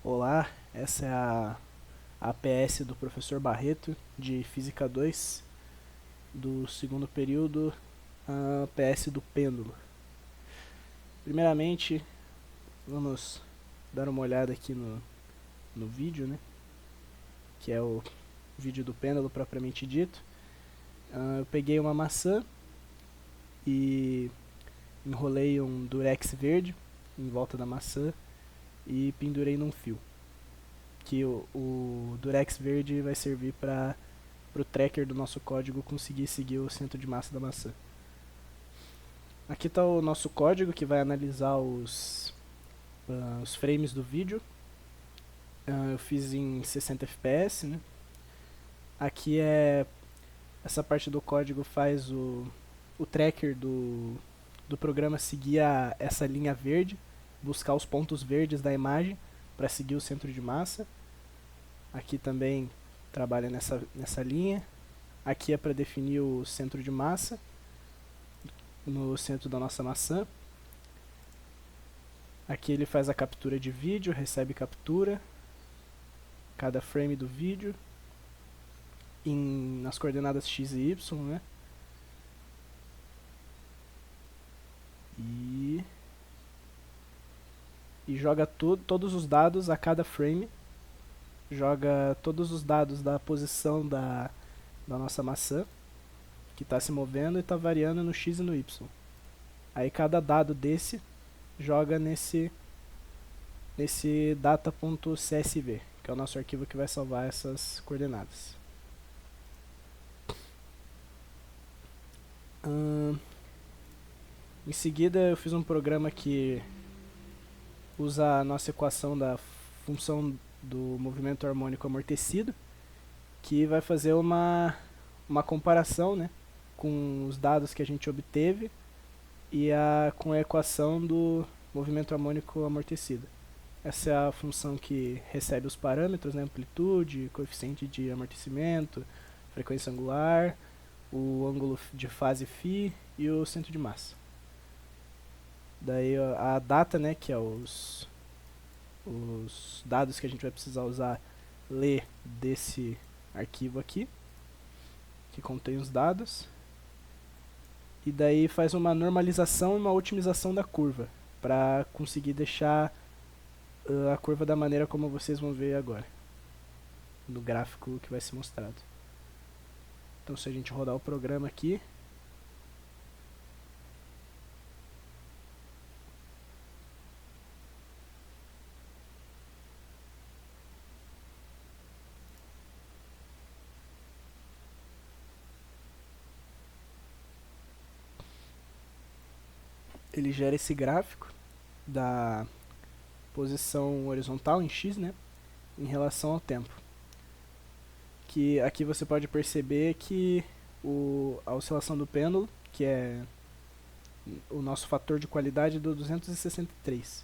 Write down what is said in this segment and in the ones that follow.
Olá, essa é a APS do professor Barreto, de Física 2, do segundo período, a APS do pêndulo. Primeiramente, vamos dar uma olhada aqui no vídeo, né? Que é o vídeo do pêndulo propriamente dito. Eu peguei uma maçã e enrolei um durex verde em volta da maçã e pendurei num fio. Que o durex verde vai servir para o tracker do nosso código conseguir seguir o centro de massa da maçã. Aqui está o nosso código que vai analisar os frames do vídeo. Eu fiz em 60 fps, né? Aqui essa parte do código faz o tracker do programa seguir essa linha verde, buscar os pontos verdes da imagem para seguir o centro de massa. Aqui também trabalha nessa linha. Aqui é para definir o centro de massa no centro da nossa maçã. Aqui ele faz a captura de vídeo, recebe captura, cada frame do vídeo, nas coordenadas x e y, né? E joga todos os dados a cada frame, joga todos os dados da posição da nossa maçã, que está se movendo e está variando no x e no y. Aí cada dado desse joga nesse data.csv, que é o nosso arquivo que vai salvar essas coordenadas. Em seguida eu fiz um programa que usa a nossa equação da função do movimento harmônico amortecido, que vai fazer uma comparação, né, com os dados que a gente obteve e com a equação do movimento harmônico amortecido. Essa é a função que recebe os parâmetros, né, amplitude, coeficiente de amortecimento, frequência angular, o ângulo de fase φ e o centro de massa. Daí a data, né, que é os dados que a gente vai precisar usar, ler desse arquivo aqui, que contém os dados. E daí faz uma normalização e uma otimização da curva, para conseguir deixar a curva da maneira como vocês vão ver agora, no gráfico que vai ser mostrado. Então se a gente rodar o programa aqui, ele gera esse gráfico da posição horizontal em x, né, em relação ao tempo. Que aqui você pode perceber que a oscilação do pêndulo, que é o nosso fator de qualidade do 263,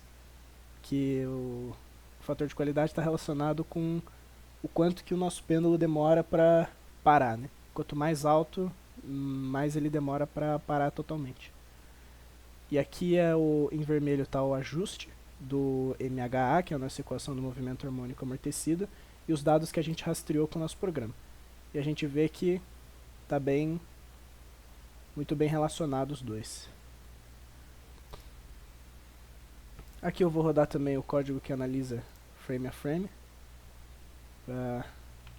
que o fator de qualidade está relacionado com o quanto que o nosso pêndulo demora para parar, né? Quanto mais alto, mais ele demora para parar totalmente. E aqui em vermelho está o ajuste do MHA, que é a nossa equação do movimento harmônico amortecido, e os dados que a gente rastreou com o nosso programa. E a gente vê que está muito bem relacionado os dois. Aqui eu vou rodar também o código que analisa frame a frame, para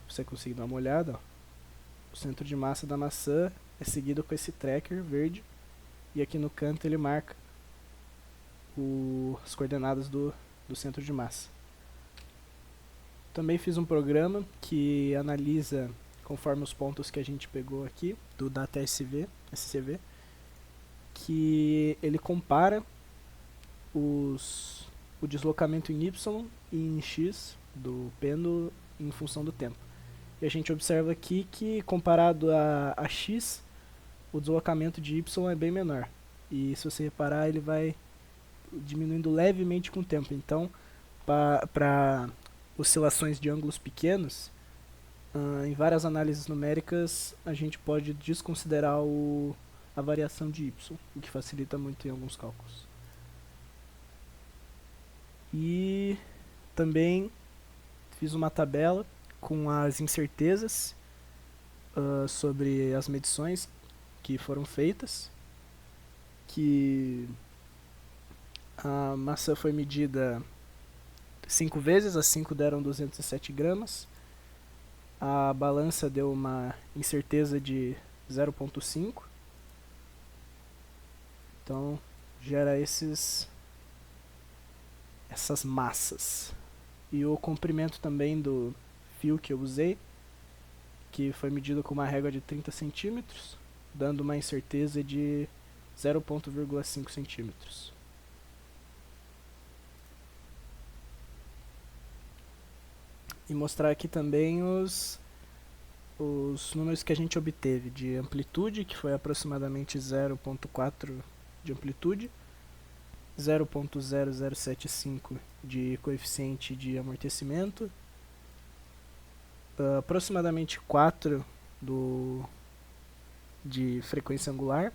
você conseguir dar uma olhada. Ó. O centro de massa da maçã é seguido com esse tracker verde, e aqui no canto ele marca as coordenadas do centro de massa. Também fiz um programa que analisa conforme os pontos que a gente pegou aqui do DataSCV, que ele compara o deslocamento em Y e em X do pêndulo em função do tempo. E a gente observa aqui que comparado a X, o deslocamento de Y é bem menor. E se você reparar, ele vai diminuindo levemente com o tempo. Então, para oscilações de ângulos pequenos, em várias análises numéricas, a gente pode desconsiderar a variação de Y, o que facilita muito em alguns cálculos. E Também fiz uma tabela com as incertezas sobre as medições que foram feitas, que a massa foi medida 5 vezes, as 5 deram 207 gramas, a balança deu uma incerteza de 0,5, então gera essas massas. E o comprimento também do fio que eu usei, que foi medido com uma régua de 30 centímetros, dando uma incerteza de 0,5 centímetros. E mostrar aqui também os números que a gente obteve de amplitude, que foi aproximadamente 0,4 de amplitude, 0,0075 de coeficiente de amortecimento, aproximadamente 4 de frequência angular,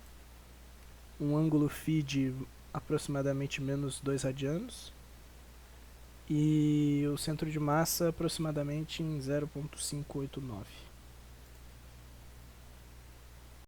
um ângulo φ de aproximadamente menos 2 radianos e o centro de massa aproximadamente em 0,589.